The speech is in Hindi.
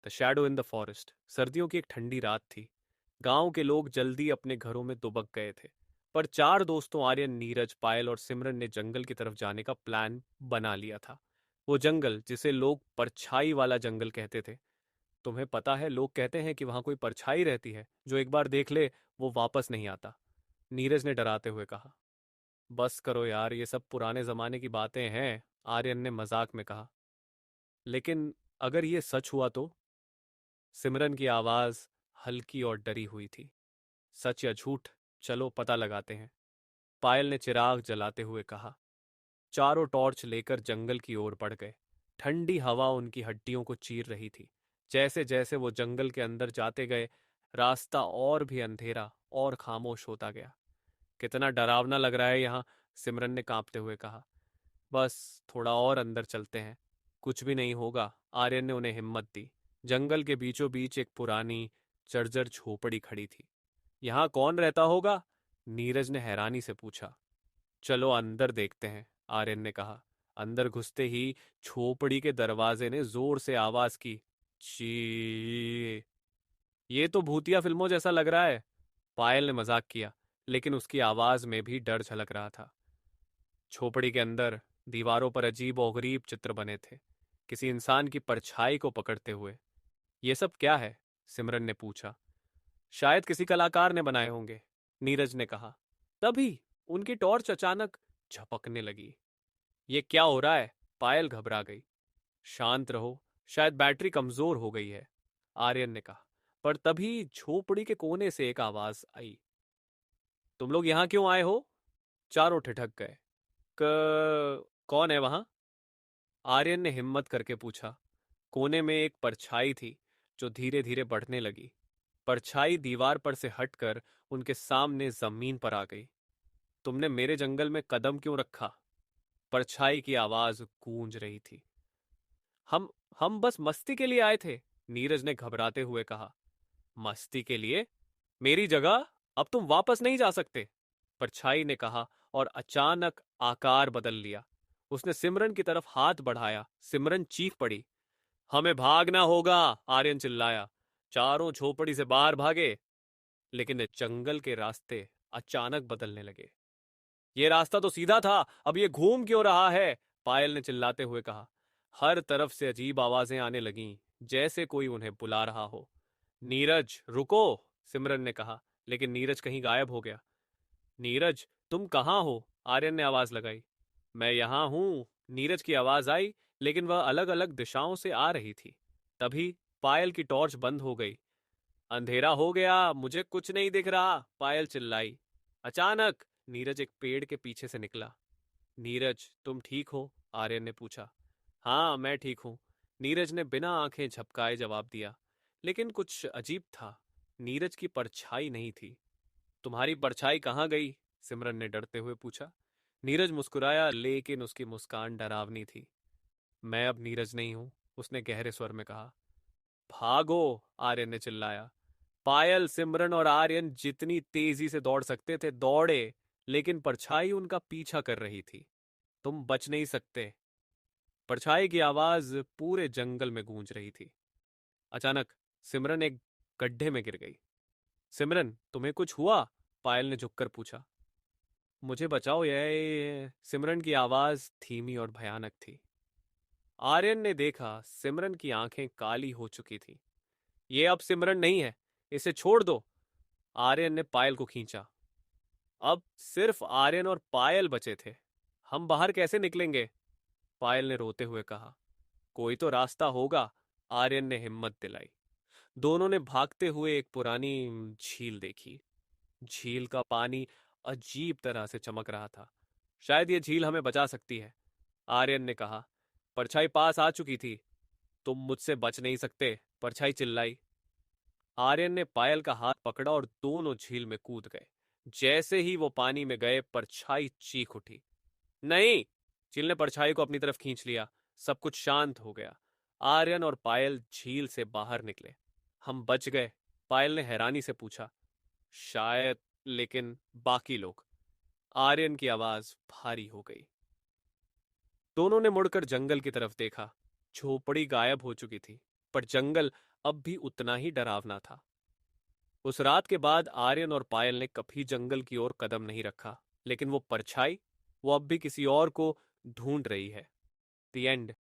The shadow in the forest. सर्दियों की एक ठंडी रात थी। गांव के लोग जल्दी अपने घरों में दुबक गए थे। पर चार दोस्तों आर्यन, नीरज, पायल और सिमरन ने जंगल की तरफ जाने का प्लान बना लिया था। वो जंगल जिसे लोग परछाई वाला जंगल कहते थे। तुम्हें पता है, लोग कहते हैं कि वहां कोई परछाई रहती है जो एक बार देख ले वो वापस नहीं आता। नीरज ने डराते हुए कहा। बस करो यार, ये सब पुराने जमाने की बातें हैं, आर्यन ने मजाक में कहा। लेकिन अगर ये सच हुआ तो? सिमरन की आवाज हल्की और डरी हुई थी। सच या झूठ, चलो पता लगाते हैं, पायल ने चिराग जलाते हुए कहा। चारों टॉर्च लेकर जंगल की ओर बढ़ गए। ठंडी हवा उनकी हड्डियों को चीर रही थी। जैसे जैसे वो जंगल के अंदर जाते गए, रास्ता और भी अंधेरा और खामोश होता गया। कितना डरावना लग रहा है यहाँ, सिमरन ने कांपते हुए कहा। बस थोड़ा और अंदर चलते हैं, कुछ भी नहीं होगा, आर्यन ने उन्हें हिम्मत दी। जंगल के बीचों बीच एक पुरानी जर्जर झोपड़ी खड़ी थी। यहाँ कौन रहता होगा? नीरज ने हैरानी से पूछा। चलो अंदर देखते हैं, आर्यन ने कहा। अंदर घुसते ही झोपड़ी के दरवाजे ने जोर से आवाज की। ची। ये तो भूतिया फिल्मों जैसा लग रहा है, पायल ने मजाक किया, लेकिन उसकी आवाज में भी डर झलक रहा था। झोपड़ी के अंदर दीवारों पर अजीब और गरीब चित्र बने थे, किसी इंसान की परछाई को पकड़ते हुए। ये सब क्या है? सिमरन ने पूछा। शायद किसी कलाकार ने बनाए होंगे, नीरज ने कहा। तभी उनकी टॉर्च अचानक झपकने लगी। ये क्या हो रहा है? पायल घबरा गई। शांत रहो, शायद बैटरी कमजोर हो गई है, आर्यन ने कहा। पर तभी झोपड़ी के कोने से एक आवाज आई। तुम लोग यहां क्यों आए हो? चारों ठिठक गए। कौन है वहां? आर्यन ने हिम्मत करके पूछा। कोने में एक परछाई थी जो धीरे धीरे बढ़ने लगी। परछाई दीवार पर से हटकर उनके सामने जमीन पर आ गई। तुमने मेरे जंगल में कदम क्यों रखा? परछाई की आवाज गूंज रही थी। हम हम बस मस्ती के लिए आए थे, नीरज ने घबराते हुए कहा। मस्ती के लिए? मेरी जगह? अब तुम वापस नहीं जा सकते, परछाई ने कहा और अचानक आकार बदल लिया। उसने सिमरन की तरफ हाथ बढ़ाया। सिमरन चीख पड़ी। हमें भागना होगा, आर्यन चिल्लाया। चारों झोपड़ी से बाहर भागे, लेकिन जंगल के रास्ते अचानक बदलने लगे। ये रास्ता तो सीधा था, अब ये घूम क्यों रहा है? पायल ने चिल्लाते हुए कहा। हर तरफ से अजीब आवाजें आने लगीं, जैसे कोई उन्हें बुला रहा हो। नीरज रुको, सिमरन ने कहा, लेकिन नीरज कहीं गायब हो गया। नीरज तुम कहाँ हो? आर्यन ने आवाज लगाई। मैं यहां हूं, नीरज की आवाज आई, लेकिन वह अलग अलग दिशाओं से आ रही थी। तभी पायल की टॉर्च बंद हो गई। अंधेरा हो गया, मुझे कुछ नहीं दिख रहा, पायल चिल्लाई। अचानक नीरज एक पेड़ के पीछे से निकला। नीरज तुम ठीक हो? आर्यन ने पूछा। हाँ मैं ठीक हूं, नीरज ने बिना आंखें झपकाए जवाब दिया। लेकिन कुछ अजीब था, नीरज की परछाई नहीं थी। तुम्हारी परछाई कहाँ गई? सिमरन ने डरते हुए पूछा। नीरज मुस्कुराया, लेकिन उसकी मुस्कान डरावनी थी। मैं अब नीरज नहीं हूं, उसने गहरे स्वर में कहा। भागो, आर्यन ने चिल्लाया। पायल, सिमरन और आर्यन जितनी तेजी से दौड़ सकते थे दौड़े, लेकिन परछाई उनका पीछा कर रही थी। तुम बच नहीं सकते, परछाई की आवाज पूरे जंगल में गूंज रही थी। अचानक सिमरन एक गड्ढे में गिर गई। सिमरन तुम्हें कुछ हुआ? पायल ने झुककर पूछा। मुझे बचाओ, ये सिमरन की आवाज धीमी और भयानक थी। आर्यन ने देखा सिमरन की आंखें काली हो चुकी थी। ये अब सिमरन नहीं है, इसे छोड़ दो, आर्यन ने पायल को खींचा। अब सिर्फ आर्यन और पायल बचे थे। हम बाहर कैसे निकलेंगे? पायल ने रोते हुए कहा। कोई तो रास्ता होगा, आर्यन ने हिम्मत दिलाई। दोनों ने भागते हुए एक पुरानी झील देखी। झील का पानी अजीब तरह से चमक रहा था। शायद ये झील हमें बचा सकती है, आर्यन ने कहा। परछाई पास आ चुकी थी। तुम मुझसे बच नहीं सकते, परछाई चिल्लाई। आर्यन ने पायल का हाथ पकड़ा और दोनों झील में कूद गए। जैसे ही वो पानी में गए, परछाई चीख उठी। नहीं! चिल ने परछाई को अपनी तरफ खींच लिया। सब कुछ शांत हो गया। आर्यन और पायल झील से बाहर निकले। हम बच गए? पायल ने हैरानी से पूछा। शायद, लेकिन बाकी लोग? आर्यन की आवाज भारी हो गई। दोनों ने मुड़कर जंगल की तरफ देखा। झोपड़ी गायब हो चुकी थी। पर जंगल अब भी उतना ही डरावना था। उस रात के बाद आर्यन और पायल ने कभी जंगल की ओर कदम नहीं रखा, लेकिन वो परछाई, वो अब भी किसी और को ढूंढ रही है। The end.